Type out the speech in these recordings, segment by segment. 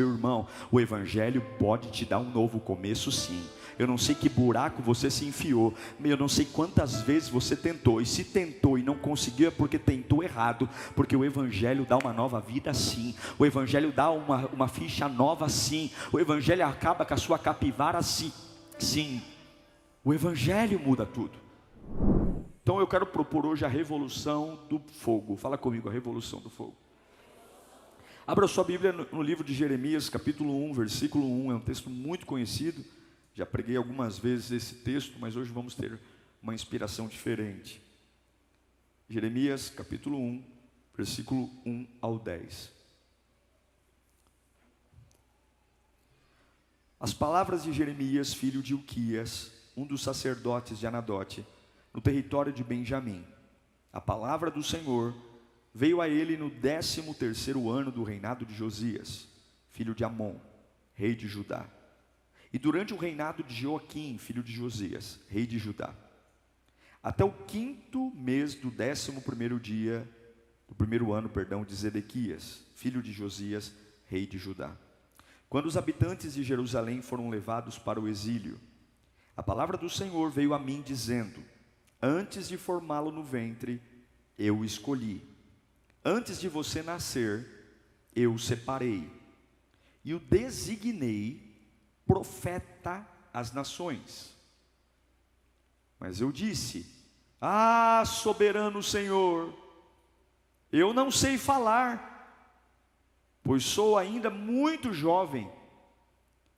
Meu irmão, o Evangelho pode te dar um novo começo, sim. Eu não sei que buraco você se enfiou, eu não sei quantas vezes você tentou, e se tentou e não conseguiu é porque tentou errado, porque o Evangelho dá uma nova vida, sim. O Evangelho dá uma ficha nova, sim. O Evangelho acaba com a sua capivara, sim. Sim, o Evangelho muda tudo. Então eu quero propor hoje a revolução do fogo. Fala comigo, a revolução do fogo. Abra sua Bíblia no livro de Jeremias, capítulo 1, versículo 1. É um texto muito conhecido. Já preguei algumas vezes esse texto, mas hoje vamos ter uma inspiração diferente. Jeremias, capítulo 1, versículo 1 ao 10. As palavras de Jeremias, filho de Ilquias, um dos sacerdotes de Anadote, no território de Benjamim. A palavra do Senhor veio a ele no 13º ano do reinado de Josias, filho de Amon, rei de Judá. E durante o reinado de Joaquim, filho de Josias, rei de Judá, até o 5º mês do 11º dia, do primeiro ano, de Zedequias, filho de Josias, rei de Judá. Quando os habitantes de Jerusalém foram levados para o exílio, a palavra do Senhor veio a mim dizendo: antes de formá-lo no ventre, eu o escolhi. Antes de você nascer, eu o separei e o designei profeta às nações. Mas eu disse: ah, soberano Senhor, eu não sei falar, pois sou ainda muito jovem.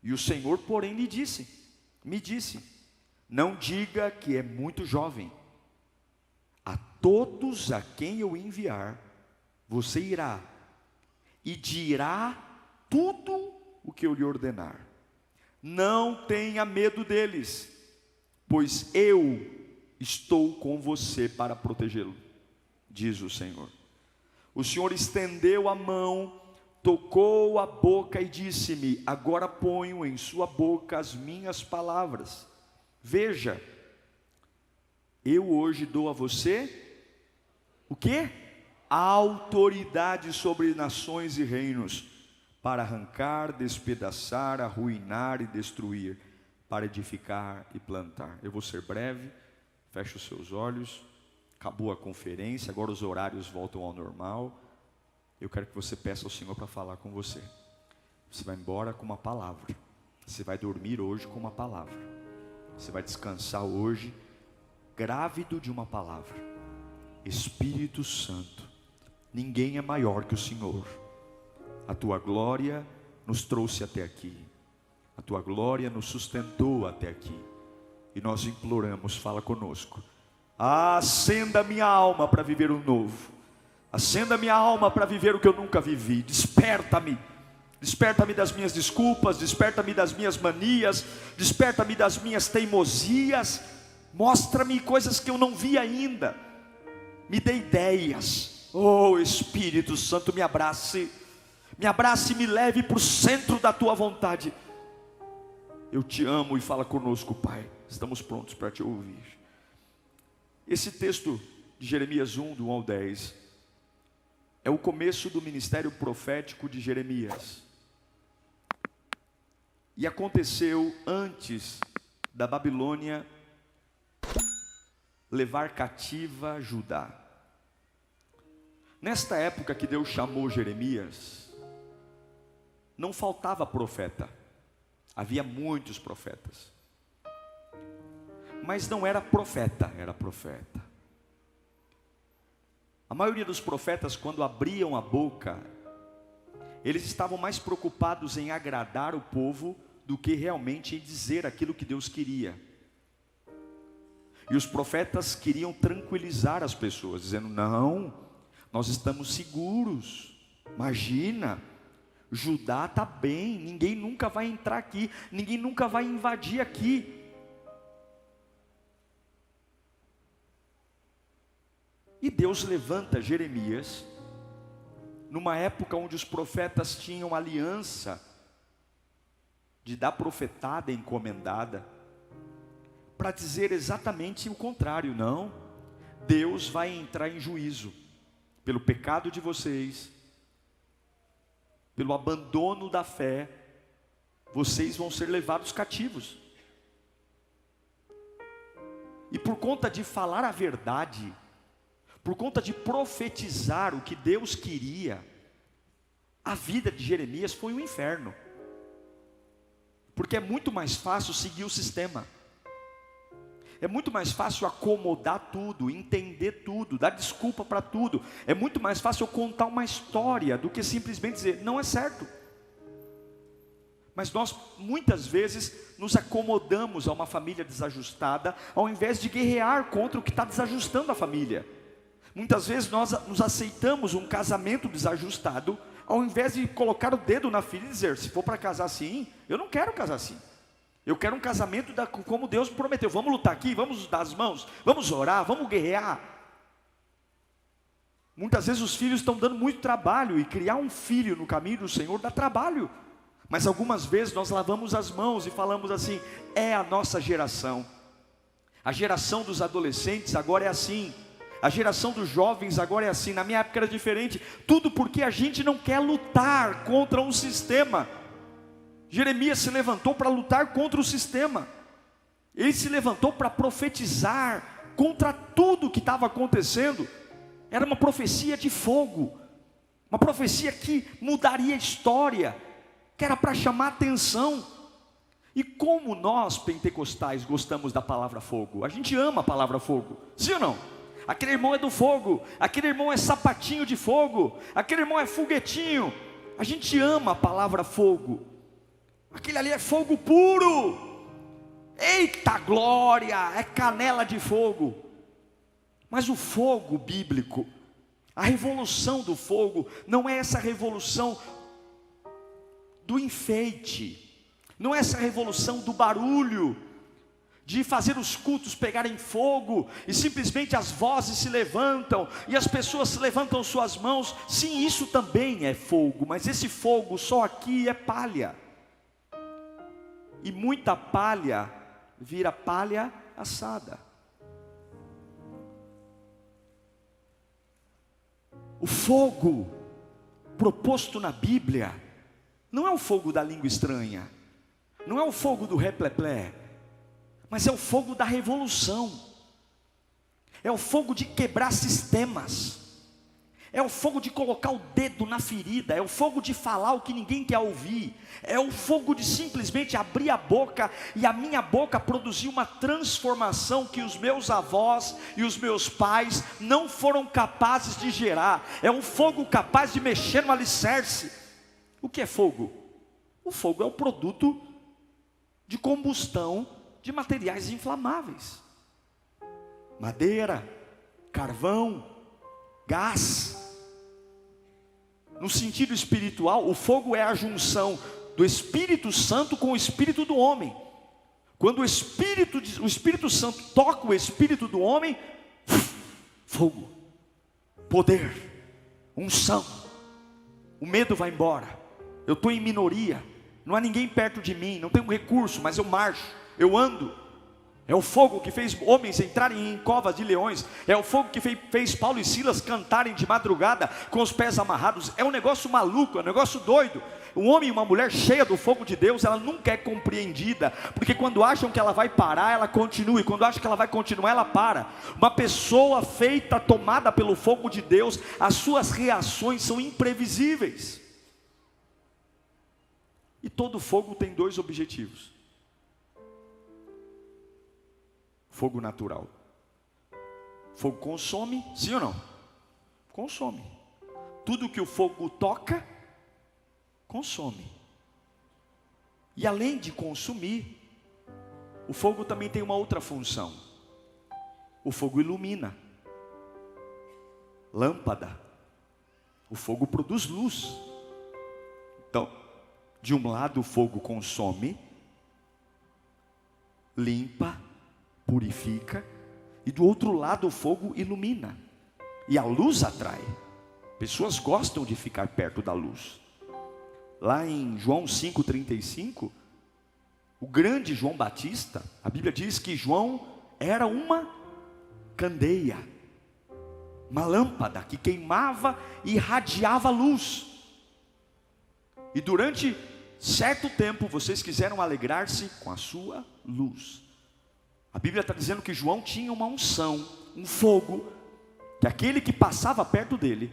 E o Senhor, porém, me disse: não diga que é muito jovem. A todos a quem eu enviar, você irá e dirá tudo o que eu lhe ordenar. Não tenha medo deles, pois eu estou com você para protegê-lo, diz o Senhor. O Senhor estendeu a mão, tocou a boca e disse-me: agora ponho em sua boca as minhas palavras. Veja, eu hoje dou a você o quê? A autoridade sobre nações e reinos, para arrancar, despedaçar, arruinar e destruir, para edificar e plantar. Eu vou ser breve, feche os seus olhos. Acabou a conferência, agora os horários voltam ao normal. Eu quero que você peça ao Senhor para falar com você. Você vai embora com uma palavra. Você vai dormir hoje com uma palavra. Você vai descansar hoje grávido de uma palavra. Espírito Santo, ninguém é maior que o Senhor. A tua glória nos trouxe até aqui. A tua glória nos sustentou até aqui. E nós imploramos, fala conosco. Acenda minha alma para viver o novo. Acenda minha alma para viver o que eu nunca vivi. Desperta-me. Desperta-me das minhas desculpas. Desperta-me das minhas manias. Desperta-me das minhas teimosias. Mostra-me coisas que eu não vi ainda. Me dê ideias. Oh, Espírito Santo, me abrace. Me abrace e me leve para o centro da tua vontade. Eu te amo e fala conosco, Pai. Estamos prontos para te ouvir. Esse texto de Jeremias 1, do 1 ao 10, é o começo do ministério profético de Jeremias. E aconteceu antes da Babilônia levar cativa Judá. Nesta época que Deus chamou Jeremias, não faltava profeta. Havia muitos profetas. Mas não era profeta, era profeta. A maioria dos profetas, quando abriam a boca, eles estavam mais preocupados em agradar o povo do que realmente em dizer aquilo que Deus queria. E os profetas queriam tranquilizar as pessoas, dizendo: não, nós estamos seguros. Imagina, Judá está bem, ninguém nunca vai entrar aqui, ninguém nunca vai invadir aqui. E Deus levanta Jeremias, numa época onde os profetas tinham aliança de dar profetada encomendada, para dizer exatamente o contrário. Não, Deus vai entrar em juízo pelo pecado de vocês, pelo abandono da fé, vocês vão ser levados cativos. E por conta de falar a verdade, por conta de profetizar o que Deus queria, a vida de Jeremias foi um inferno. Porque é muito mais fácil seguir o sistema. É muito mais fácil acomodar tudo, entender tudo, dar desculpa para tudo. É muito mais fácil eu contar uma história do que simplesmente dizer, não é certo. Mas nós muitas vezes nos acomodamos a uma família desajustada, ao invés de guerrear contra o que está desajustando a família. Muitas vezes nós nos aceitamos um casamento desajustado, ao invés de colocar o dedo na ferida e dizer, se for para casar assim, eu não quero casar assim. Eu quero um casamento como Deus me prometeu. Vamos lutar aqui, vamos dar as mãos, vamos orar, vamos guerrear. Muitas vezes os filhos estão dando muito trabalho, e criar um filho no caminho do Senhor dá trabalho. Mas algumas vezes nós lavamos as mãos e falamos assim, é a nossa geração. A geração dos adolescentes agora é assim. A geração dos jovens agora é assim. Na minha época era diferente. Tudo porque a gente não quer lutar contra um sistema. Jeremias se levantou para lutar contra o sistema. Ele se levantou para profetizar contra tudo que estava acontecendo. Era uma profecia de fogo. Uma profecia que mudaria a história, que era para chamar atenção. E como nós pentecostais gostamos da palavra fogo? A gente ama a palavra fogo, sim ou não? Aquele irmão é do fogo, aquele irmão é sapatinho de fogo, aquele irmão é foguetinho. A gente ama a palavra fogo. Aquele ali é fogo puro. Eita glória, é canela de fogo. Mas o fogo bíblico, a revolução do fogo, não é essa revolução do enfeite, não é essa revolução do barulho, de fazer os cultos pegarem fogo, e simplesmente as vozes se levantam, e as pessoas levantam suas mãos. Sim, isso também é fogo, mas esse fogo só aqui é palha, e muita palha vira palha assada. O fogo proposto na Bíblia não é o fogo da língua estranha, não é o fogo do repleplé, mas é o fogo da revolução, é o fogo de quebrar sistemas, é o fogo de colocar o dedo na ferida, é o fogo de falar o que ninguém quer ouvir, é o fogo de simplesmente abrir a boca, e a minha boca produzir uma transformação que os meus avós e os meus pais não foram capazes de gerar. É um fogo capaz de mexer no alicerce. O que é fogo? O fogo é o produto de combustão de materiais inflamáveis, madeira, carvão, gás. No sentido espiritual, o fogo é a junção do Espírito Santo com o espírito do homem. Quando o Espírito Santo toca o espírito do homem, fogo, poder, unção, o medo vai embora. Eu estou em minoria, não há ninguém perto de mim, não tenho recurso, mas eu marcho, eu ando. É o fogo que fez homens entrarem em covas de leões. É o fogo que fez Paulo e Silas cantarem de madrugada com os pés amarrados. É um negócio maluco, é um negócio doido. Um homem e uma mulher cheia do fogo de Deus, ela nunca é compreendida, porque quando acham que ela vai parar, ela continua, e quando acham que ela vai continuar, ela para. Uma pessoa feita, tomada pelo fogo de Deus, as suas reações são imprevisíveis. E todo fogo tem dois objetivos: fogo natural. Fogo consome, sim ou não? Consome. Tudo que o fogo toca, consome. E além de consumir, o fogo também tem uma outra função. O fogo ilumina. Lâmpada. O fogo produz luz. Então, de um lado o fogo consome, limpa, purifica, e do outro lado o fogo ilumina, e a luz atrai. Pessoas gostam de ficar perto da luz. Lá em João 5,35, o grande João Batista, a Bíblia diz que João era uma candeia, uma lâmpada que queimava e irradiava luz. E durante certo tempo vocês quiseram alegrar-se com a sua luz. A Bíblia está dizendo que João tinha uma unção, um fogo, que aquele que passava perto dele,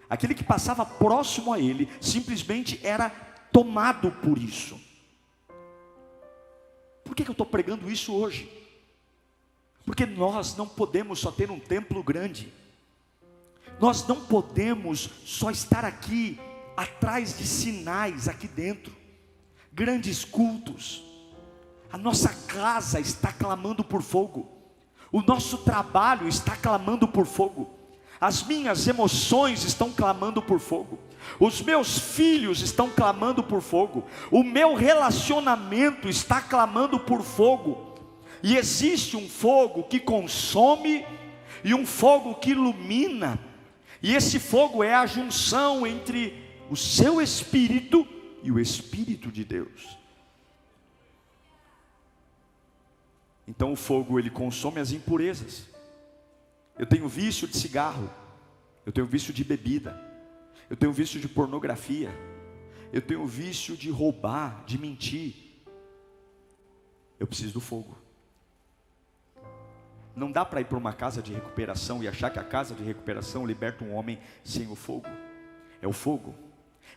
aquele que passava próximo a ele, simplesmente era tomado por isso. Por que eu estou pregando isso hoje? Porque nós não podemos só ter um templo grande. Nós não podemos só estar aqui, atrás de sinais aqui dentro. Grandes cultos. A nossa casa está clamando por fogo. O nosso trabalho está clamando por fogo. As minhas emoções estão clamando por fogo. Os meus filhos estão clamando por fogo. O meu relacionamento está clamando por fogo. E existe um fogo que consome e um fogo que ilumina. E esse fogo é a junção entre o seu espírito e o Espírito de Deus. Então o fogo, ele consome as impurezas. Eu tenho vício de cigarro, eu tenho vício de bebida, eu tenho vício de pornografia, eu tenho vício de roubar, de mentir. Eu preciso do fogo. Não dá para ir para uma casa de recuperação e achar que a casa de recuperação liberta um homem sem o fogo. É o fogo.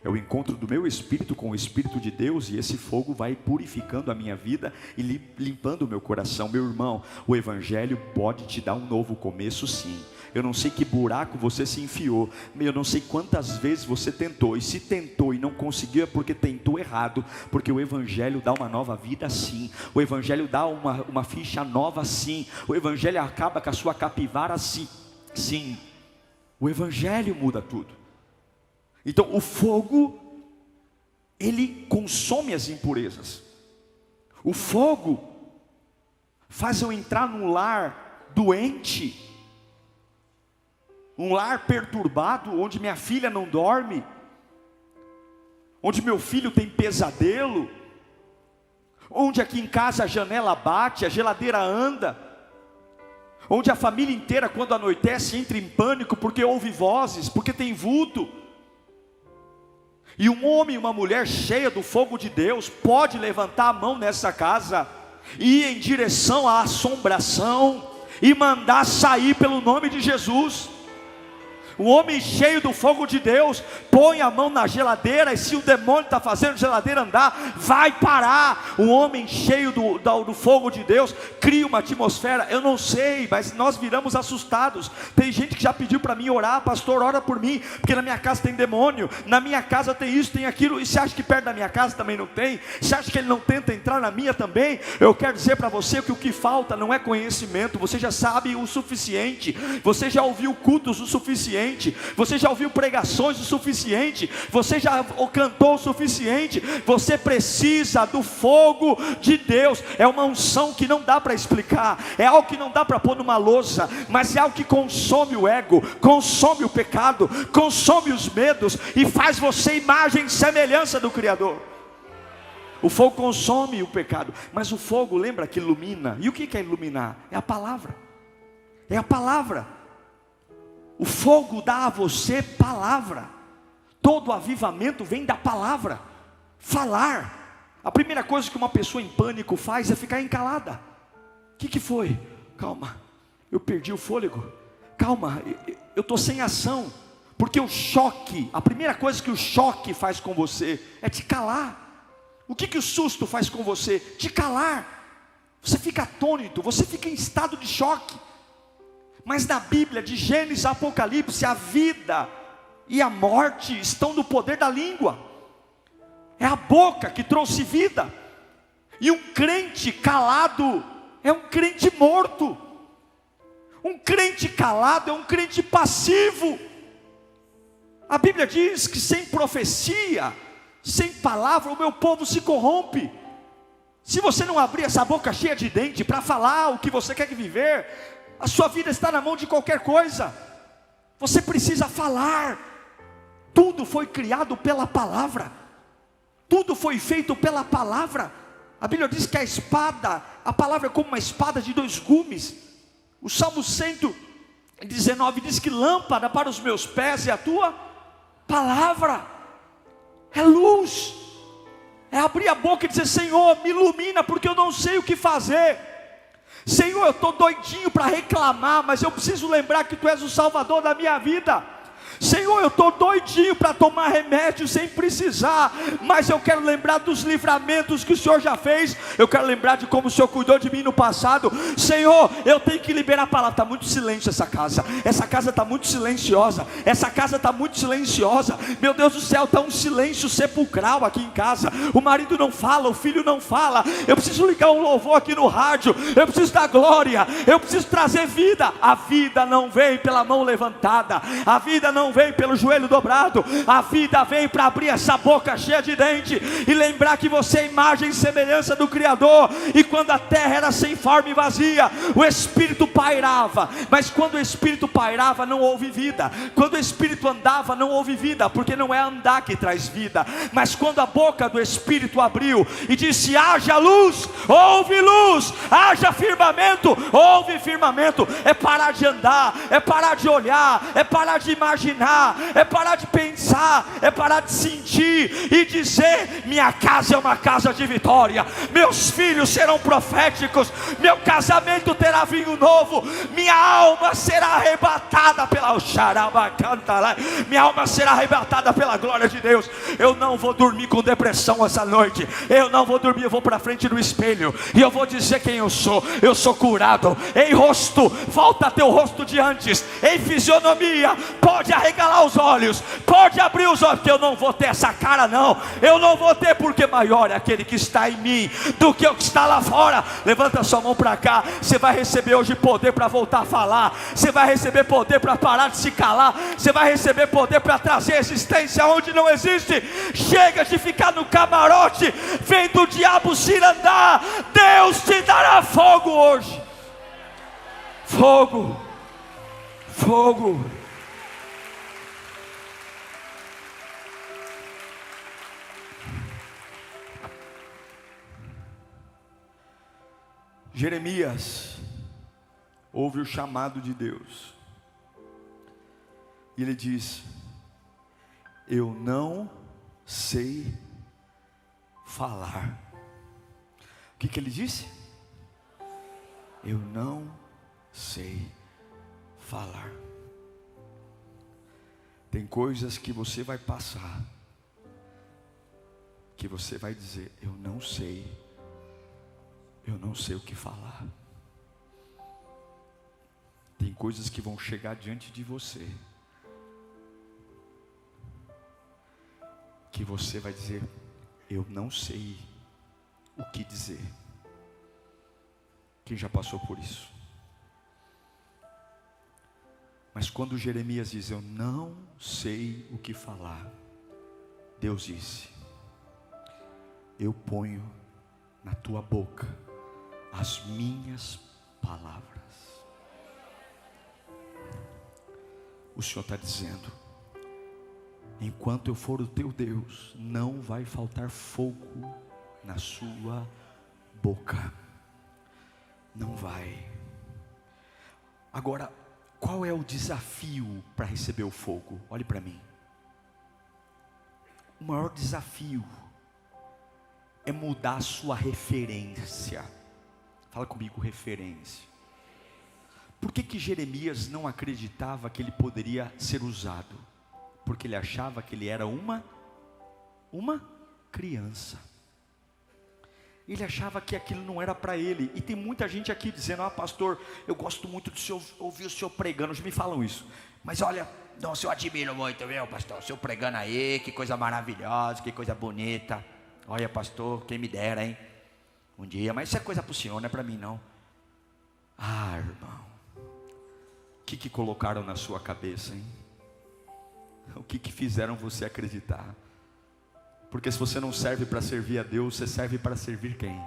É o encontro do meu espírito com o Espírito de Deus, e esse fogo vai purificando a minha vida e limpando o meu coração. Meu irmão, o Evangelho pode te dar um novo começo, sim. Eu não sei que buraco você se enfiou, eu não sei quantas vezes você tentou, e se tentou e não conseguiu é porque tentou errado, porque o Evangelho dá uma nova vida, sim. O Evangelho dá uma ficha nova, sim. O Evangelho acaba com a sua capivara, sim. Sim. O Evangelho muda tudo. Então o fogo, ele consome as impurezas. O fogo faz eu entrar num lar doente, um lar perturbado, onde minha filha não dorme, onde meu filho tem pesadelo, onde aqui em casa a janela bate, a geladeira anda, onde a família inteira, quando anoitece, entra em pânico porque ouve vozes, porque tem vulto. E um homem e uma mulher cheia do fogo de Deus pode levantar a mão nessa casa e ir em direção à assombração e mandar sair pelo nome de Jesus. Um homem cheio do fogo de Deus põe a mão na geladeira, e se o demônio está fazendo a geladeira andar, vai parar. Um homem cheio do fogo de Deus cria uma atmosfera. Eu não sei, mas nós viramos assustados. Tem gente que já pediu para mim orar: pastor, ora por mim, porque na minha casa tem demônio, na minha casa tem isso, tem aquilo. E você acha que perto da minha casa também não tem? Você acha que ele não tenta entrar na minha também? Eu quero dizer para você que o que falta não é conhecimento. Você já sabe o suficiente, você já ouviu cultos o suficiente, você já ouviu pregações o suficiente, você já cantou o suficiente. Você precisa do fogo de Deus. É uma unção que não dá para explicar, é algo que não dá para pôr numa louça, mas é algo que consome o ego, consome o pecado, consome os medos e faz você imagem e semelhança do Criador. O fogo consome o pecado, mas o fogo, lembra que ilumina. E o que é iluminar? É a palavra. É a palavra. O fogo dá a você palavra. Todo avivamento vem da palavra. Falar. A primeira coisa que uma pessoa em pânico faz é ficar encalada. O que foi? Calma, eu perdi o fôlego. Calma, eu estou sem ação. Porque o choque, a primeira coisa que o choque faz com você é te calar. O que o susto faz com você? Te calar. Você fica atônito, você fica em estado de choque. Mas na Bíblia, de Gênesis a Apocalipse, a vida e a morte estão no poder da língua. É a boca que trouxe vida. E um crente calado é um crente morto. Um crente calado é um crente passivo. A Bíblia diz que sem profecia, sem palavra, o meu povo se corrompe. Se você não abrir essa boca cheia de dente para falar o que você quer viver, a sua vida está na mão de qualquer coisa. Você precisa falar. Tudo foi criado pela palavra. Tudo foi feito pela palavra. A Bíblia diz que a espada, a palavra é como uma espada de 2 gumes. O Salmo 119 diz que lâmpada para os meus pés é a tua palavra. é luz, é abrir a boca e dizer: Senhor, me ilumina, porque eu não sei o que fazer. Senhor, eu estou doidinho para reclamar, mas eu preciso lembrar que Tu és o Salvador da minha vida. Senhor, eu estou doidinho para tomar remédio sem precisar, mas eu quero lembrar dos livramentos que o Senhor já fez. Eu quero lembrar de como o Senhor cuidou de mim no passado. Senhor, eu tenho que liberar a palavra. Está muito silêncio essa casa está muito silenciosa, essa casa está muito silenciosa. Meu Deus do céu, está um silêncio sepulcral aqui em casa. O marido não fala, o filho não fala. Eu preciso ligar um louvor aqui no rádio, eu preciso dar glória, eu preciso trazer vida. A vida não vem pela mão levantada, a vida não vem pelo joelho dobrado, a vida vem para abrir essa boca cheia de dente e lembrar que você é imagem e semelhança do Criador. E quando a terra era sem forma e vazia, o Espírito pairava, mas quando o Espírito pairava não houve vida. Quando o Espírito andava não houve vida, porque não é andar que traz vida, mas quando a boca do Espírito abriu e disse: haja luz, houve luz, haja firmamento, houve firmamento. É parar de andar, é parar de olhar, é parar de imaginar, é parar de pensar, é parar de sentir e dizer: minha casa é uma casa de vitória, meus filhos serão proféticos, meu casamento terá vinho novo, minha alma será arrebatada pela minha alma será arrebatada pela glória de Deus. Eu não vou dormir com depressão essa noite, eu não vou dormir, eu vou para frente do espelho e eu vou dizer quem eu sou curado. Em rosto, volta a ter o rosto de antes, em fisionomia, pode arregalar os olhos, pode abrir os olhos, porque eu não vou ter essa cara não, eu não vou ter, porque maior é aquele que está em mim do que o que está lá fora. Levanta sua mão para cá, você vai receber hoje poder para voltar a falar, você vai receber poder para parar de se calar, você vai receber poder para trazer existência onde não existe. Chega de ficar no camarote vendo o diabo cirandar. Deus te dará fogo hoje, fogo, fogo. Jeremias ouve o chamado de Deus e ele diz: eu não sei falar. O que ele disse? Eu não sei falar. Tem coisas que você vai passar, que você vai dizer: eu não sei o que falar. Tem coisas que vão chegar diante de você, que você vai dizer: eu não sei o que dizer. Quem já passou por isso? Mas quando Jeremias diz: eu não sei o que falar, Deus disse: eu ponho na tua boca as minhas palavras. O Senhor está dizendo: enquanto eu for o teu Deus, não vai faltar fogo na sua boca. Não vai. Agora, qual é o desafio para receber o fogo? Olhe para mim. O maior desafio é mudar a sua referência. Fala comigo, referência. Por que Jeremias não acreditava que ele poderia ser usado? Porque ele achava que ele era uma criança. Ele achava que aquilo não era para ele. E tem muita gente aqui dizendo: pastor, eu gosto muito de ouvir o senhor pregando. Hoje me falam isso. Mas olha, nossa, eu admiro muito, viu, pastor? O senhor pregando aí, que coisa maravilhosa, que coisa bonita. Olha, pastor, quem me dera, hein? Um dia, mas isso é coisa para o senhor, não é para mim não. Irmão, o que colocaram na sua cabeça, hein? O que fizeram você acreditar? Porque se você não serve para servir a Deus, você serve para servir quem?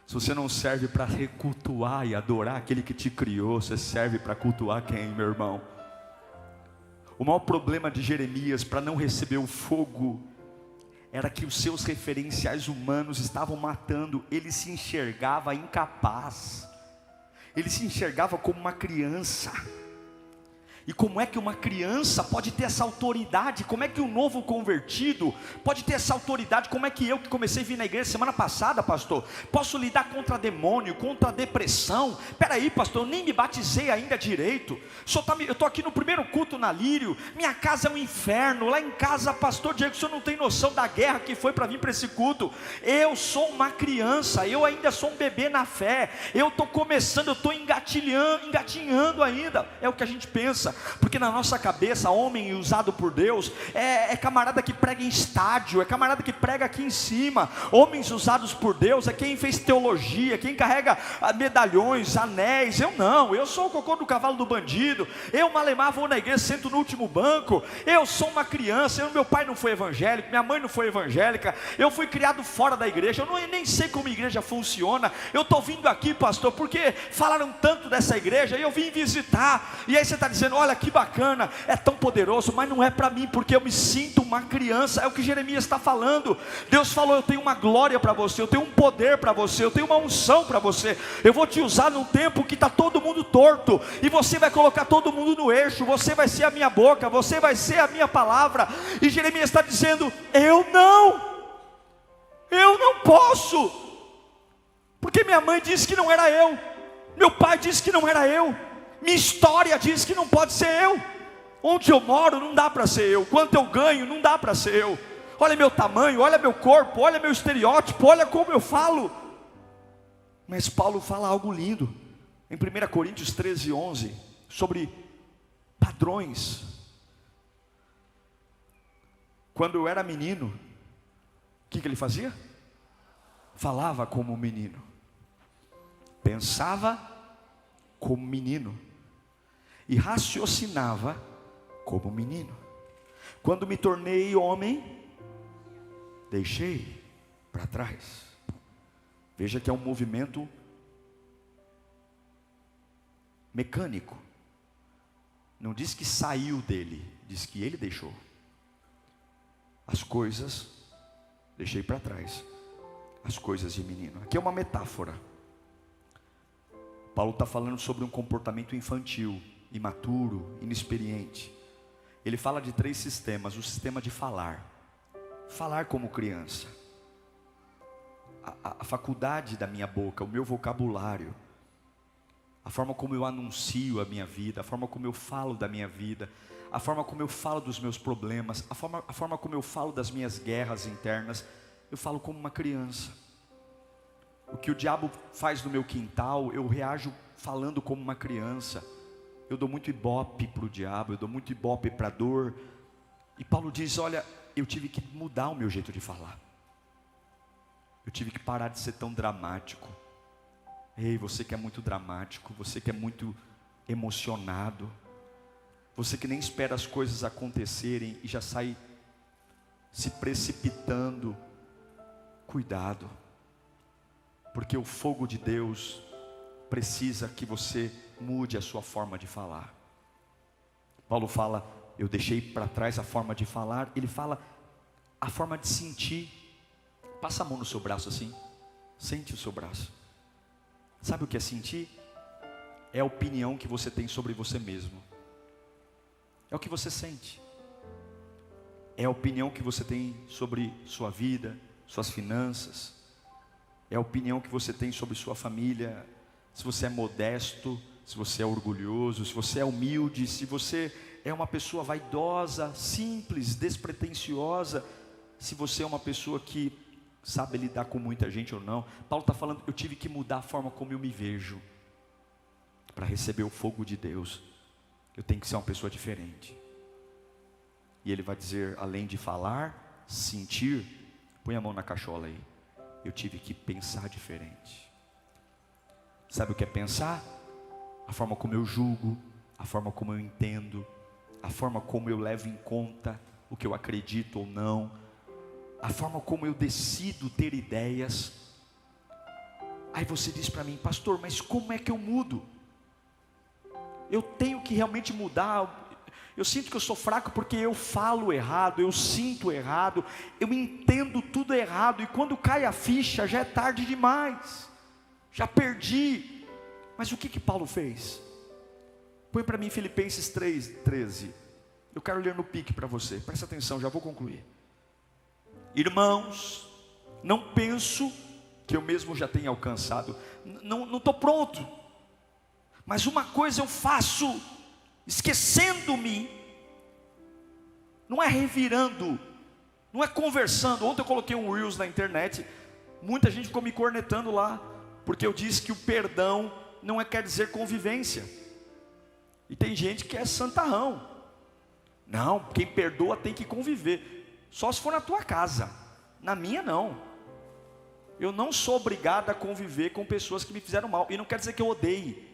Se você não serve para cultuar e adorar aquele que te criou, você serve para cultuar quem, meu irmão? O maior problema de Jeremias para não receber o fogo era que os seus referenciais humanos estavam matando. Ele se enxergava incapaz, ele se enxergava como uma criança. E como é que uma criança pode ter essa autoridade? Como é que um novo convertido pode ter essa autoridade? Como é que eu, que comecei a vir na igreja semana passada, pastor, posso lidar contra demônio, contra depressão? Peraí, pastor, eu nem me batizei ainda direito. Eu estou aqui no primeiro culto na Lírio. Minha casa é um inferno. Lá em casa, pastor Diego, o senhor não tem noção da guerra que foi para vir para esse culto. Eu sou uma criança, eu ainda sou um bebê na fé. Eu estou começando, eu estou engatinhando ainda. É o que a gente pensa. Porque na nossa cabeça, homem usado por Deus é camarada que prega em estádio, é camarada que prega aqui em cima. Homens usados por Deus é quem fez teologia, quem carrega medalhões, anéis. Eu não, eu sou o cocô do cavalo do bandido. Eu malemar vou na igreja, sento no último banco. Eu sou uma criança, meu pai não foi evangélico, minha mãe não foi evangélica. Eu fui criado fora da igreja, eu nem sei como a igreja funciona. Eu estou vindo aqui, pastor, porque falaram tanto dessa igreja e eu vim visitar. E aí você está dizendo, olha que bacana, é tão poderoso, mas não é para mim, porque eu me sinto uma criança. É o que Jeremias está falando. Deus falou, eu tenho uma glória para você, eu tenho um poder para você, eu tenho uma unção para você. Eu vou te usar num tempo que está todo mundo torto, e você vai colocar todo mundo no eixo. Você vai ser a minha boca, você vai ser a minha palavra. E Jeremias está dizendo, eu não posso, porque minha mãe disse que não era eu, meu pai disse que não era eu, minha história diz que não pode ser eu. Onde eu moro não dá para ser eu. Quanto eu ganho não dá para ser eu. Olha meu tamanho, olha meu corpo, olha meu estereótipo, olha como eu falo. Mas Paulo fala algo lindo em 1 Coríntios 13:11 sobre padrões. Quando eu era menino, o que ele fazia? Falava como menino, pensava como menino e raciocinava como menino. Quando me tornei homem, deixei para trás. Veja que é um movimento mecânico. Não diz que saiu dele, diz que ele deixou. As coisas, deixei para trás. As coisas de menino. Aqui é uma metáfora. Paulo está falando sobre um comportamento infantil, imaturo, inexperiente. Ele fala de 3 sistemas. O sistema de falar como criança, a faculdade da minha boca, o meu vocabulário, a forma como eu anuncio a minha vida, a forma como eu falo da minha vida, a forma como eu falo dos meus problemas, a forma como eu falo das minhas guerras internas. Eu falo como uma criança. O que o diabo faz no meu quintal, eu reajo falando como uma criança. Eu dou muito ibope para o diabo, eu dou muito ibope para a dor. E Paulo diz, olha, eu tive que mudar o meu jeito de falar. Eu tive que parar de ser tão dramático. Ei, você que é muito dramático, você que é muito emocionado, você que nem espera as coisas acontecerem e já sai se precipitando, cuidado. Porque o fogo de Deus precisa que você mude a sua forma de falar. Paulo fala, eu deixei para trás a forma de falar. Ele fala a forma de sentir. Passa a mão no seu braço assim. Sente o seu braço. Sabe o que é sentir? É a opinião que você tem sobre você mesmo. É o que você sente. É a opinião que você tem sobre sua vida, suas finanças. É a opinião que você tem sobre sua família. Se você é modesto, se você é orgulhoso, se você é humilde, se você é uma pessoa vaidosa, simples, despretensiosa, se você é uma pessoa que sabe lidar com muita gente ou não. Paulo está falando, eu tive que mudar a forma como eu me vejo para receber o fogo de Deus. Eu tenho que ser uma pessoa diferente. E ele vai dizer, além de falar, sentir, põe a mão na cachola aí. Eu tive que pensar diferente. Sabe o que é pensar? A forma como eu julgo, a forma como eu entendo, a forma como eu levo em conta o que eu acredito ou não, a forma como eu decido ter ideias. Aí você diz para mim, pastor, mas como é que eu mudo? Eu tenho que realmente mudar. Eu sinto que eu sou fraco porque eu falo errado, eu sinto errado, eu entendo tudo errado, e quando cai a ficha já é tarde demais, já perdi. Mas o que Paulo fez? Põe para mim Filipenses 3:13. Eu quero ler no pique para você, presta atenção, já vou concluir. Irmãos, não penso que eu mesmo já tenha alcançado, não estou pronto, mas uma coisa eu faço, esquecendo-me, não é revirando, não é conversando. Ontem eu coloquei um Reels na internet, muita gente ficou me cornetando lá, porque eu disse que o perdão não quer dizer convivência, e tem gente que é santarrão. Não, quem perdoa tem que conviver, só se for na tua casa, na minha não. Eu não sou obrigado a conviver com pessoas que me fizeram mal, e não quer dizer que eu odeie,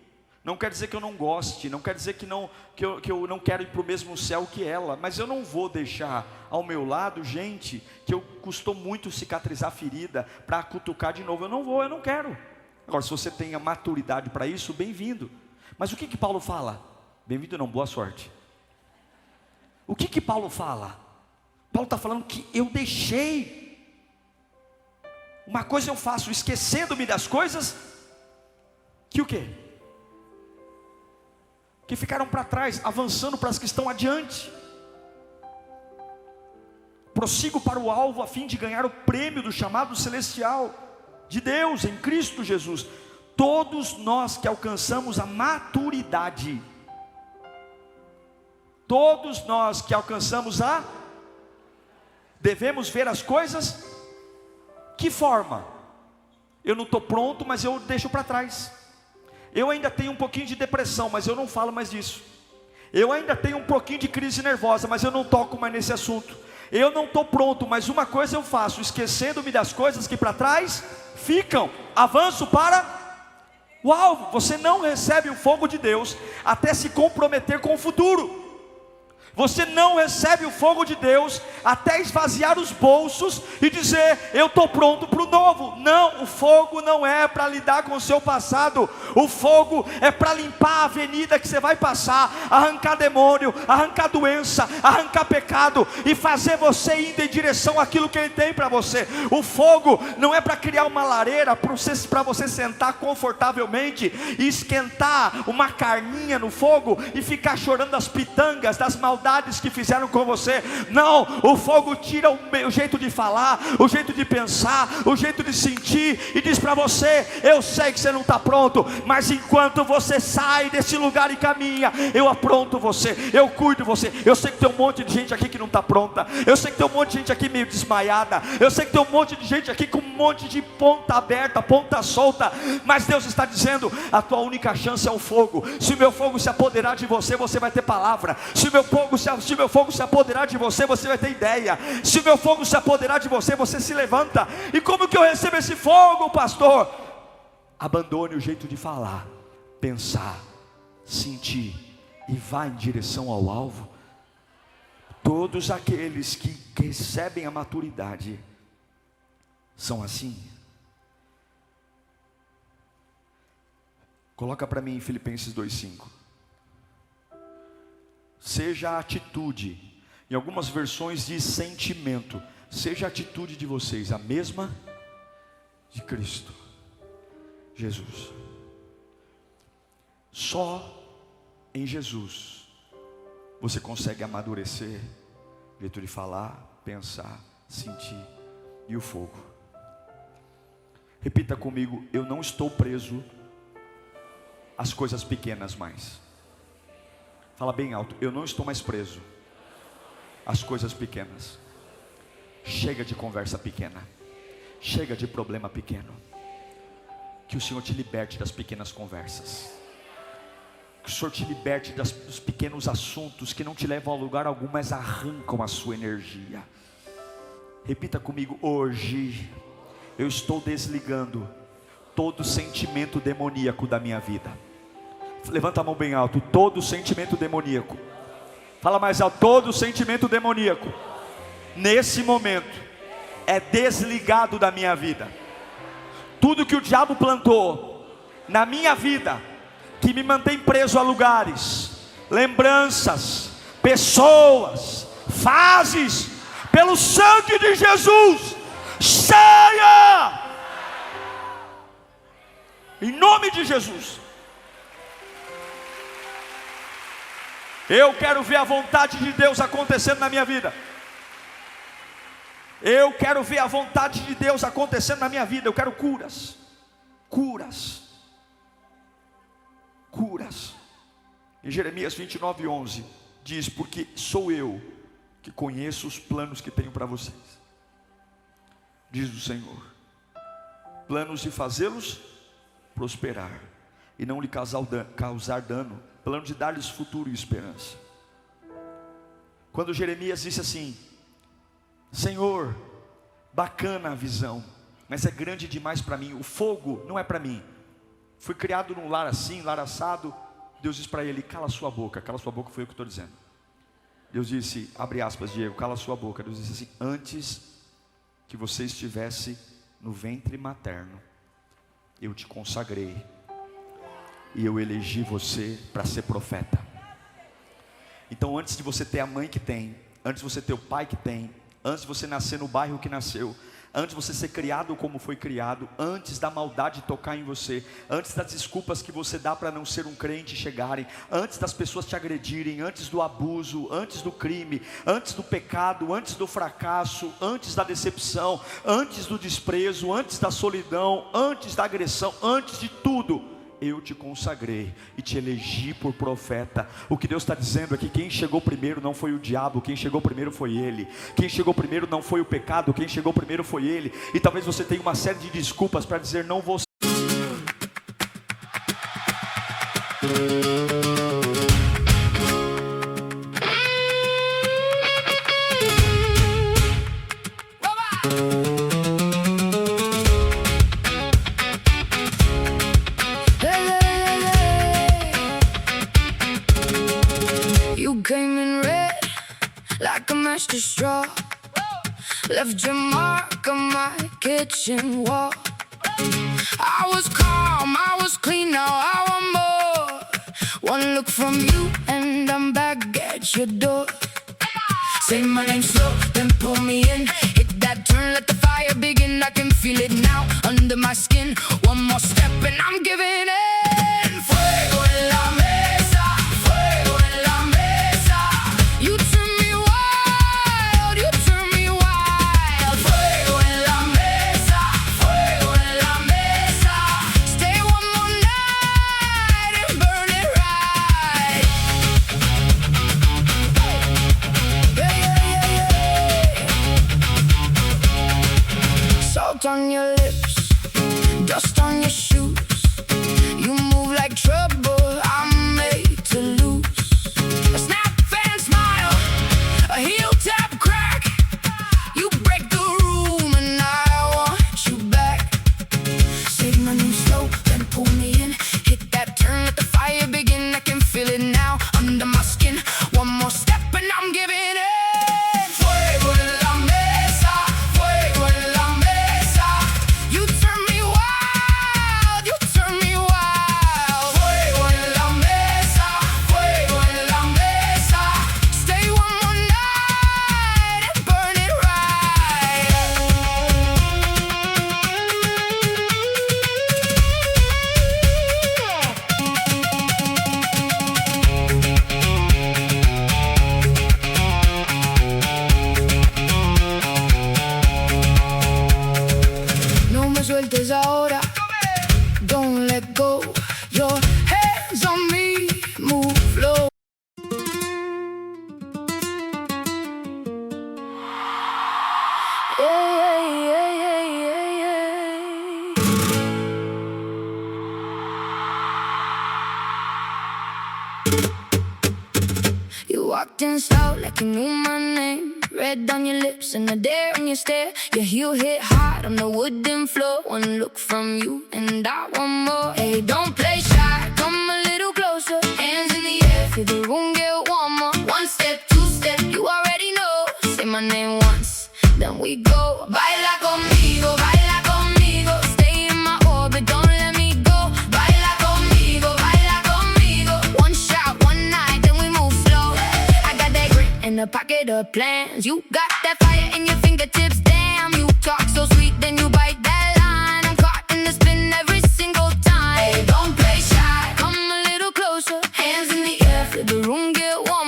não quer dizer que eu não goste, não quer dizer que eu não quero ir para o mesmo céu que ela, mas eu não vou deixar ao meu lado gente que custou muito cicatrizar a ferida, para cutucar de novo. Eu não vou, eu não quero. Agora, se você tem a maturidade para isso, bem-vindo. Mas o que Paulo fala? Bem-vindo não, boa sorte. O que Paulo fala? Paulo está falando que eu deixei. Uma coisa eu faço, esquecendo-me das coisas que o quê? Que ficaram para trás, avançando para as que estão adiante. Prossigo para o alvo a fim de ganhar o prêmio do chamado celestial de Deus em Cristo Jesus. Todos nós que alcançamos a maturidade, todos nós que alcançamos devemos ver as coisas. Que forma? Eu não estou pronto, mas eu deixo para trás. Eu ainda tenho um pouquinho de depressão, mas eu não falo mais disso. Eu ainda tenho um pouquinho de crise nervosa, mas eu não toco mais nesse assunto. Eu não estou pronto, mas uma coisa eu faço, esquecendo-me das coisas que para trás ficam, avanço para o alvo. Você não recebe o fogo de Deus até se comprometer com o futuro. Você não recebe o fogo de Deus até esvaziar os bolsos e dizer, eu estou pronto para o novo. Não, o fogo não é para lidar com o seu passado. O fogo é para limpar a avenida que você vai passar, arrancar demônio, arrancar doença, arrancar pecado, e fazer você ir em direção àquilo que Ele tem para você. O fogo não é para criar uma lareira para você sentar confortavelmente e esquentar uma carninha no fogo e ficar chorando das pitangas, das maldades que fizeram com você. Não, o fogo tira o jeito de falar, o jeito de pensar, o jeito de sentir, e diz para você, eu sei que você não está pronto, mas enquanto você sai desse lugar e caminha, eu apronto você, eu cuido de você. Eu sei que tem um monte de gente aqui que não está pronta, eu sei que tem um monte de gente aqui meio desmaiada, eu sei que tem um monte de gente aqui com um monte de ponta aberta, ponta solta, mas Deus está dizendo, a tua única chance é o fogo. Se o meu fogo se apoderar de você, você vai ter palavra. Se o meu fogo se apoderar de você, você vai ter ideia. Se o meu fogo se apoderar de você, você se levanta. E como que eu recebo esse fogo, pastor? Abandone o jeito de falar, pensar, sentir, e vá em direção ao alvo. Todos aqueles que recebem a maturidade são assim. Coloca para mim em Filipenses 2:5. Seja a atitude, em algumas versões diz sentimento, seja a atitude de vocês a mesma de Cristo Jesus. Só em Jesus você consegue amadurecer, jeito de falar, pensar, sentir, e o fogo. Repita comigo, eu não estou preso às coisas pequenas mais. Fala bem alto, eu não estou mais preso às coisas pequenas. Chega de conversa pequena, chega de problema pequeno. Que o Senhor te liberte das pequenas conversas, que o Senhor te liberte dos pequenos assuntos que não te levam a lugar algum, mas arrancam a sua energia. Repita comigo, hoje eu estou desligando todo sentimento demoníaco da minha vida. Levanta a mão bem alto, todo sentimento demoníaco. Fala mais alto, todo sentimento demoníaco nesse momento é desligado da minha vida. Tudo que o diabo plantou na minha vida, que me mantém preso a lugares, lembranças, pessoas, fases, pelo sangue de Jesus, saia! Em nome de Jesus. Eu quero ver a vontade de Deus acontecendo na minha vida. Eu quero ver a vontade de Deus acontecendo na minha vida. Eu quero curas. Curas. Curas. Em Jeremias 29:11 diz: porque sou eu que conheço os planos que tenho para vocês, diz o Senhor, planos de fazê-los prosperar e não lhe causar dano, plano de dar-lhes futuro e esperança. Quando Jeremias disse assim: Senhor, bacana a visão, mas é grande demais para mim, o fogo não é para mim. Fui criado num lar assim, lar assado. Deus disse para ele: cala sua boca. Cala sua boca, foi o que estou dizendo. Deus disse, abre aspas, Diego, cala sua boca. Deus disse assim: antes que você estivesse no ventre materno, eu te consagrei e eu elegi você para ser profeta. Então, antes de você ter a mãe que tem, antes de você ter o pai que tem, antes de você nascer no bairro que nasceu, antes de você ser criado como foi criado, antes da maldade tocar em você, antes das desculpas que você dá para não ser um crente chegarem, antes das pessoas te agredirem, antes do abuso, antes do crime, antes do pecado, antes do fracasso, antes da decepção, antes do desprezo, antes da solidão, antes da agressão, antes de tudo, eu te consagrei e te elegi por profeta. O que Deus está dizendo é que quem chegou primeiro não foi o diabo, quem chegou primeiro foi Ele. Quem chegou primeiro não foi o pecado, quem chegou primeiro foi Ele. E talvez você tenha uma série de desculpas para dizer não vou. Came in red like a match to straw, left your mark on my kitchen wall. I was calm, I was clean, now I want more. One look from you and I'm back at your door. Say my name slow, then pull me in. Hit that turn, let the fire begin. I can feel it now under my skin. One more step and I'm giving in. Fuego en la mesa, fuego en la mesa. You turn me wild, you turn me wild. Fuego en la mesa, fuego en la mesa. Stay one more night and burn it right. Salt on your lips, dust on your shoes. You move like trouble, I'm made to lose. A snap and smile, a heel tap crack. You break the room and I want you back. Say my name slow, then pull me in. Hit that turn, let the fire begin. I can feel it now under my skin. One more step and I'm giving in. Fuego en la mesa, fuego en la mesa. You turn me wild, you turn me wild. Fuego en la mesa, fuego en la mesa. Stay one more night and burn it right. No me sueltes ahora, don't let go. Your hands on me, move slow. Yeah, yeah, yeah, yeah, yeah. You walked in slow like you knew my name. Red on your lips and a dare on your stare. Your heel hit hard on the wooden floor. One look from you and I want more. Hey, don't play shy, come a little closer. Hands in the air, feel the room get warmer. One step, two step, you already know. Say my name once, then we go. Baila conmigo, baila conmigo. Stay in my orbit, don't let me go. Baila conmigo, baila conmigo. One shot, one night, then we move slow. I got that grit in the pocket of plans. You got that fire in your fingertips, damn. You talk so sweet, then you bite that line. I'm caught in the spin every single time. Hey, don't play shy, come a little closer. Hands in the air, feel the room get warm.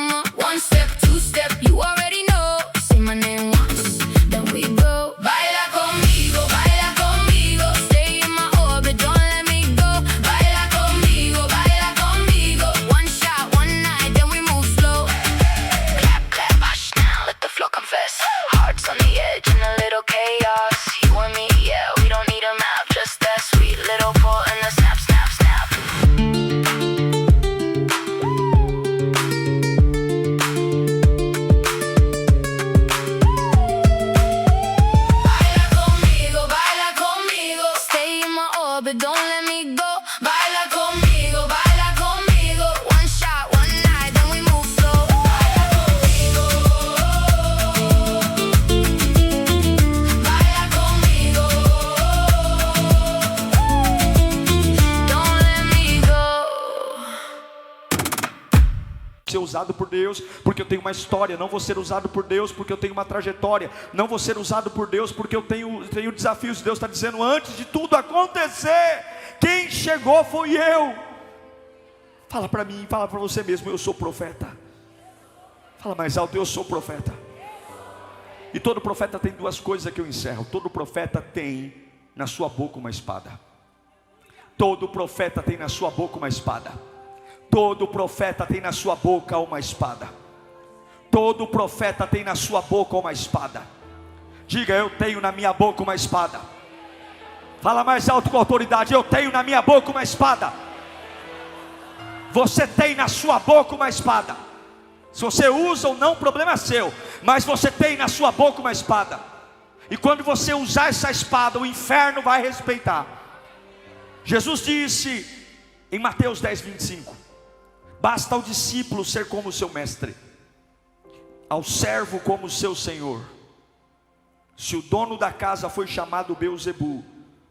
usado por Deus porque eu tenho uma história. Não vou ser usado por Deus porque eu tenho uma trajetória. Não vou ser usado por Deus porque eu tenho desafios. Deus está dizendo, antes de tudo acontecer, quem chegou foi eu. Fala para mim, fala para você mesmo, eu sou profeta. Fala mais alto, eu sou profeta. E todo profeta tem duas coisas que eu encerro. Todo profeta tem na sua boca uma espada. Todo profeta tem na sua boca uma espada. Todo profeta tem na sua boca uma espada. Todo profeta tem na sua boca uma espada. Diga, eu tenho na minha boca uma espada. Fala mais alto com autoridade, eu tenho na minha boca uma espada. Você tem na sua boca uma espada. Se você usa ou não, o problema é seu. Mas você tem na sua boca uma espada. E quando você usar essa espada, o inferno vai respeitar. Jesus disse em Mateus 10:25: basta ao discípulo ser como o seu mestre, ao servo como o seu senhor. Se o dono da casa foi chamado Beelzebu,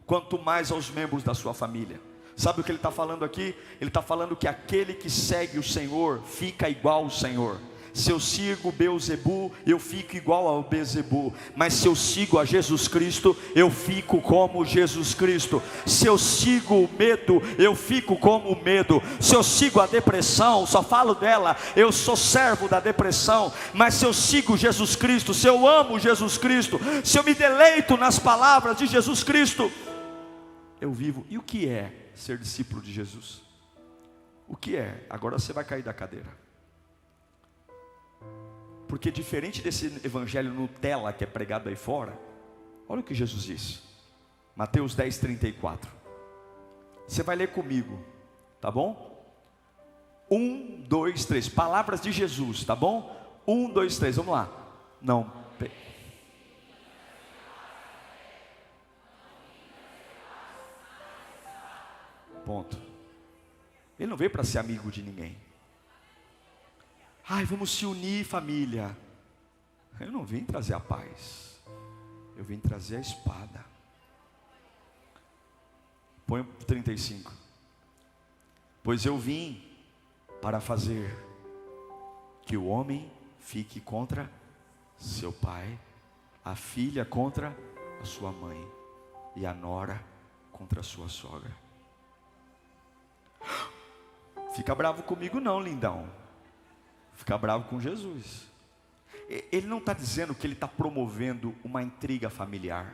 quanto mais aos membros da sua família. Sabe o que ele está falando aqui? Ele está falando que aquele que segue o Senhor fica igual ao Senhor. Se eu sigo Beelzebu, eu fico igual ao Beelzebu. Mas se eu sigo a Jesus Cristo, eu fico como Jesus Cristo. Se eu sigo o medo, eu fico como o medo. Se eu sigo a depressão, só falo dela, eu sou servo da depressão. Mas se eu sigo Jesus Cristo, se eu amo Jesus Cristo, se eu me deleito nas palavras de Jesus Cristo, eu vivo. E o que é ser discípulo de Jesus? O que é? Agora você vai cair da cadeira. Porque diferente desse evangelho Nutella que é pregado aí fora, olha o que Jesus disse. Mateus 10:34. Você vai ler comigo, tá bom? 1, 2, 3, palavras de Jesus, tá bom? 1, 2, 3, vamos lá. Não. Ponto. Ele não veio para ser amigo de ninguém. Ai, vamos se unir, família. Eu não vim trazer a paz, eu vim trazer a espada. Põe 35. Pois eu vim para fazer que o homem fique contra seu pai, a filha contra a sua mãe, e a nora contra a sua sogra. Fica bravo comigo não, lindão. Fica bravo com Jesus. Ele não está dizendo que ele está promovendo uma intriga familiar,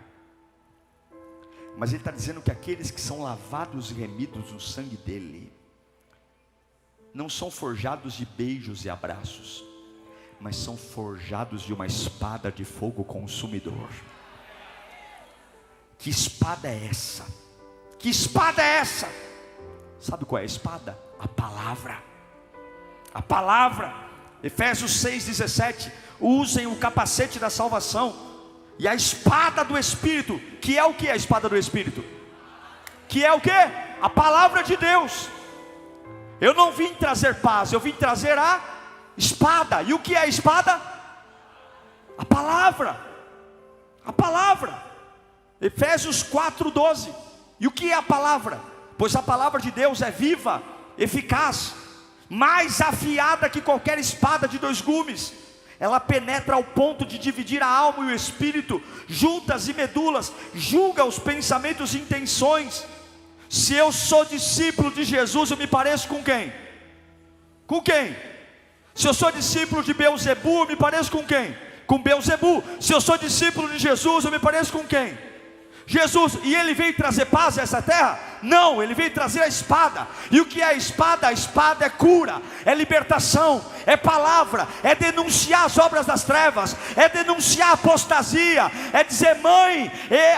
mas ele está dizendo que aqueles que são lavados e remidos no sangue dele, não são forjados de beijos e abraços, mas são forjados de uma espada de fogo consumidor. Que espada é essa? Que espada é essa? Sabe qual é a espada? A palavra. A palavra. Efésios 6:17. Usem o capacete da salvação e a espada do Espírito. Que é o que? A espada do Espírito? Que é o que? A palavra de Deus. Eu não vim trazer paz, eu vim trazer a espada. E o que é a espada? A palavra. A palavra. Efésios 4:12. E o que é a palavra? Pois a palavra de Deus é viva, eficaz, mais afiada que qualquer espada de 2 gumes. Ela penetra ao ponto de dividir a alma e o espírito, juntas e medulas, julga os pensamentos e intenções. Se eu sou discípulo de Jesus, eu me pareço com quem? Com quem? Se eu sou discípulo de Beelzebu, eu me pareço com quem? Com Beelzebu. Se eu sou discípulo de Jesus, eu me pareço com quem? Jesus. E ele veio trazer paz a essa terra? Não, ele veio trazer a espada. E o que é a espada? A espada é cura, é libertação, é palavra, é denunciar as obras das trevas, é denunciar a apostasia, é dizer: mãe,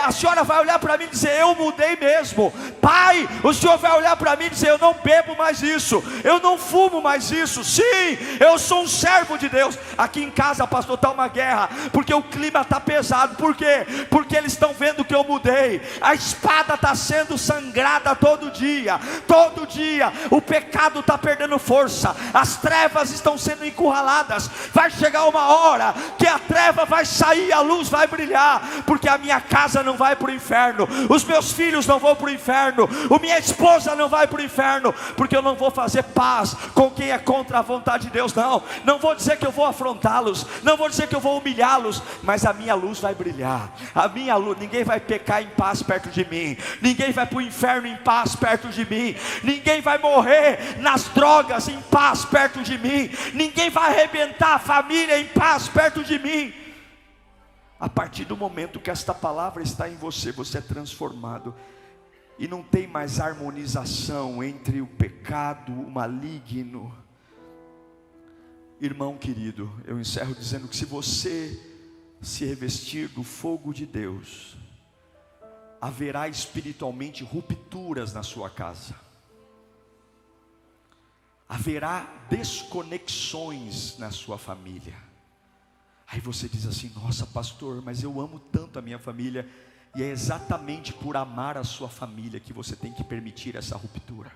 a senhora vai olhar para mim e dizer: eu mudei mesmo. Pai, o senhor vai olhar para mim e dizer: eu não bebo mais isso, eu não fumo mais isso. Sim, eu sou um servo de Deus. Aqui em casa, pastor, está uma guerra, porque o clima está pesado. Por quê? Porque eles estão vendo que eu mudei. A espada está sendo sangrada todo dia. Todo dia o pecado está perdendo força, as trevas estão estão sendo encurraladas. Vai chegar uma hora que a treva vai sair, a luz vai brilhar, porque a minha casa não vai para o inferno, os meus filhos não vão para o inferno, a minha esposa não vai para o inferno, porque eu não vou fazer paz com quem é contra a vontade de Deus. Não vou dizer que eu vou afrontá-los, não vou dizer que eu vou humilhá-los, mas a minha luz vai brilhar. A minha luz, ninguém vai pecar em paz perto de mim, ninguém vai para o inferno em paz perto de mim, ninguém vai morrer nas drogas em paz perto de mim, ninguém vai arrebentar a família em paz perto de mim. A partir do momento que esta palavra está em você, você é transformado, e não tem mais harmonização entre o pecado, o maligno. Irmão querido, eu encerro dizendo que se você se revestir do fogo de Deus, haverá espiritualmente rupturas na sua casa, haverá desconexões na sua família. Aí você diz assim: nossa pastor, mas eu amo tanto a minha família. E é exatamente por amar a sua família que você tem que permitir essa ruptura.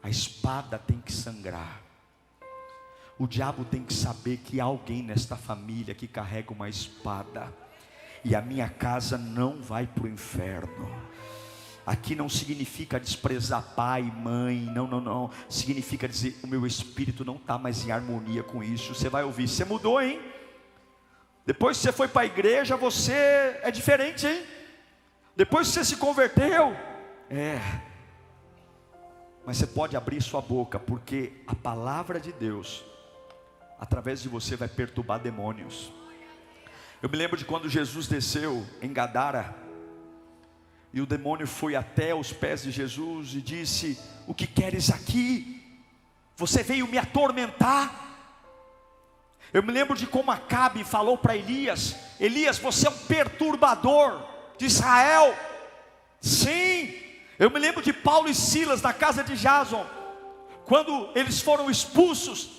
A espada tem que sangrar. O diabo tem que saber que há alguém nesta família que carrega uma espada, e a minha casa não vai para o inferno. Aqui não significa desprezar pai, mãe, não. Significa dizer: o meu espírito não está mais em harmonia com isso. Você vai ouvir: você mudou, hein? Depois que você foi para a igreja, você é diferente, hein? Depois que você se converteu, mas você pode abrir sua boca, porque a palavra de Deus, através de você, vai perturbar demônios. Eu me lembro de quando Jesus desceu em Gadara, e o demônio foi até os pés de Jesus e disse: o que queres aqui? Você veio me atormentar? Eu me lembro de como Acabe falou para Elias: Elias, você é um perturbador de Israel. Sim. Eu me lembro de Paulo e Silas na casa de Jason, quando eles foram expulsos,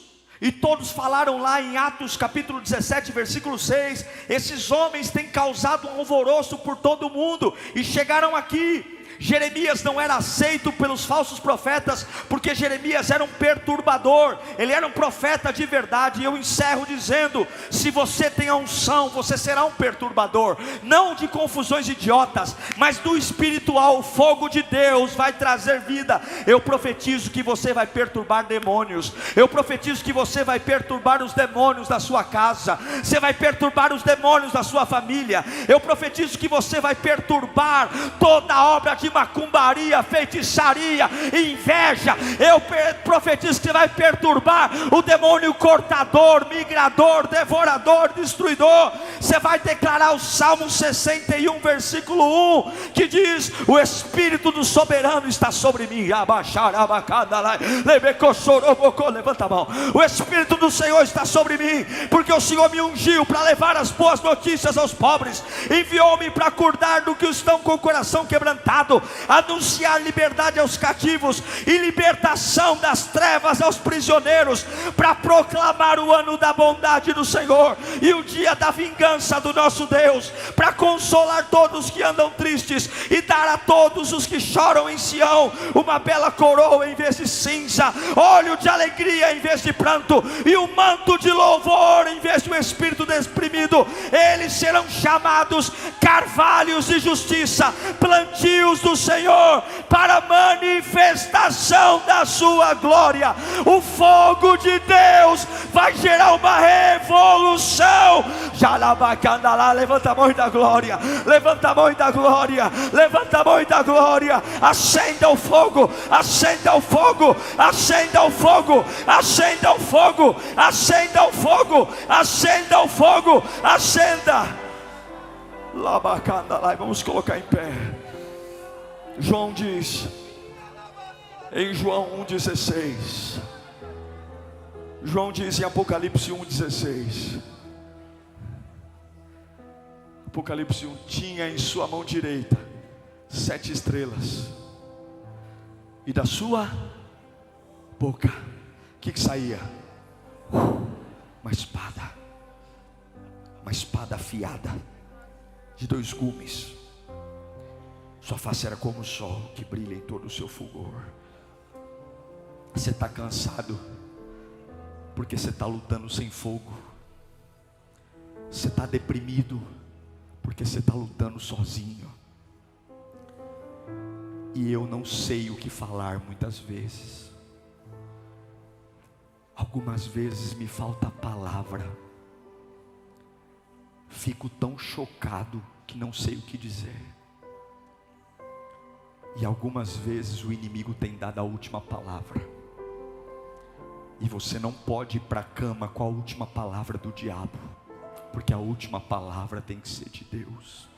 e todos falaram lá em Atos capítulo 17, versículo 6, esses homens têm causado um alvoroço por todo o mundo, e chegaram aqui. Jeremias não era aceito pelos falsos profetas, porque Jeremias era um perturbador, ele era um profeta de verdade. E eu encerro dizendo: se você tem a unção, você será um perturbador, não de confusões idiotas, mas do espiritual. O fogo de Deus vai trazer vida. Eu profetizo que você vai perturbar demônios, eu profetizo que você vai perturbar os demônios da sua casa, você vai perturbar os demônios da sua família. Eu profetizo que você vai perturbar toda a obra de macumbaria, feitiçaria, inveja. Eu profetizo que vai perturbar o demônio cortador, migrador, devorador, destruidor. Você vai declarar o Salmo 61, versículo 1, que diz: o Espírito do Soberano está sobre mim. Levanta a mão. O Espírito do Senhor está sobre mim, porque o Senhor me ungiu para levar as boas notícias aos pobres, enviou-me para curar do que estão com o coração quebrantado, anunciar liberdade aos cativos e libertação das trevas aos prisioneiros, para proclamar o ano da bondade do Senhor e o dia da vingança do nosso Deus, para consolar todos que andam tristes e dar a todos os que choram em Sião uma bela coroa em vez de cinza, óleo de alegria em vez de pranto, e um manto de louvor em vez de um espírito deprimido. Eles serão chamados carvalhos de justiça, plantios do Senhor, para manifestação da sua glória. O fogo de Deus vai gerar uma revolução. Levanta a mão e dá glória, levanta a mão e dá glória, levanta a mão e dá glória. Acenda o fogo, acenda o fogo, acenda o fogo, acenda o fogo, acenda o fogo, acenda o fogo, acenda. Vamos colocar em pé. João diz, em João 1,16, João diz em Apocalipse 1,16, Apocalipse 1, tinha em sua mão direita 7 estrelas, e da sua boca, o que saía? Uma espada afiada, de 2 gumes. Sua face era como o sol que brilha em todo o seu fulgor. Você está cansado porque você está lutando sem fogo. Você está deprimido, porque você está lutando sozinho. E eu não sei o que falar muitas vezes. Algumas vezes me falta a palavra. Fico tão chocado que não sei o que dizer. E algumas vezes o inimigo tem dado a última palavra. E você não pode ir para a cama com a última palavra do diabo, porque a última palavra tem que ser de Deus.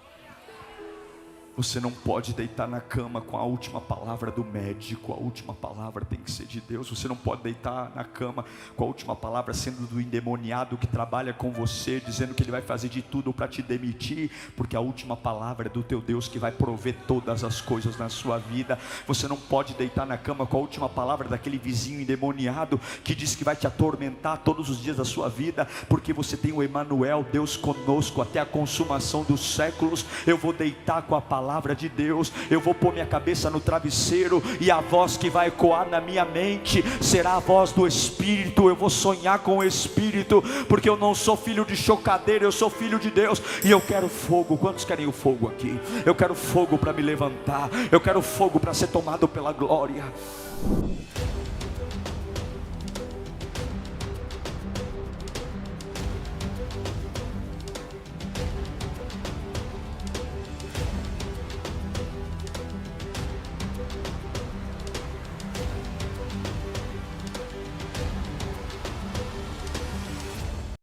Você não pode deitar na cama com a última palavra do médico, a última palavra tem que ser de Deus. Você não pode deitar na cama com a última palavra sendo do endemoniado que trabalha com você, dizendo que ele vai fazer de tudo para te demitir, porque a última palavra é do teu Deus que vai prover todas as coisas na sua vida. Você não pode deitar na cama com a última palavra daquele vizinho endemoniado que diz que vai te atormentar todos os dias da sua vida, porque você tem o Emanuel, Deus conosco até a consumação dos séculos. Eu vou deitar com a palavra de Deus, eu vou pôr minha cabeça no travesseiro, e a voz que vai ecoar na minha mente será a voz do Espírito. Eu vou sonhar com o Espírito, porque eu não sou filho de chocadeira, eu sou filho de Deus, e eu quero fogo. Quantos querem o fogo aqui? Eu quero fogo para me levantar, eu quero fogo para ser tomado pela glória.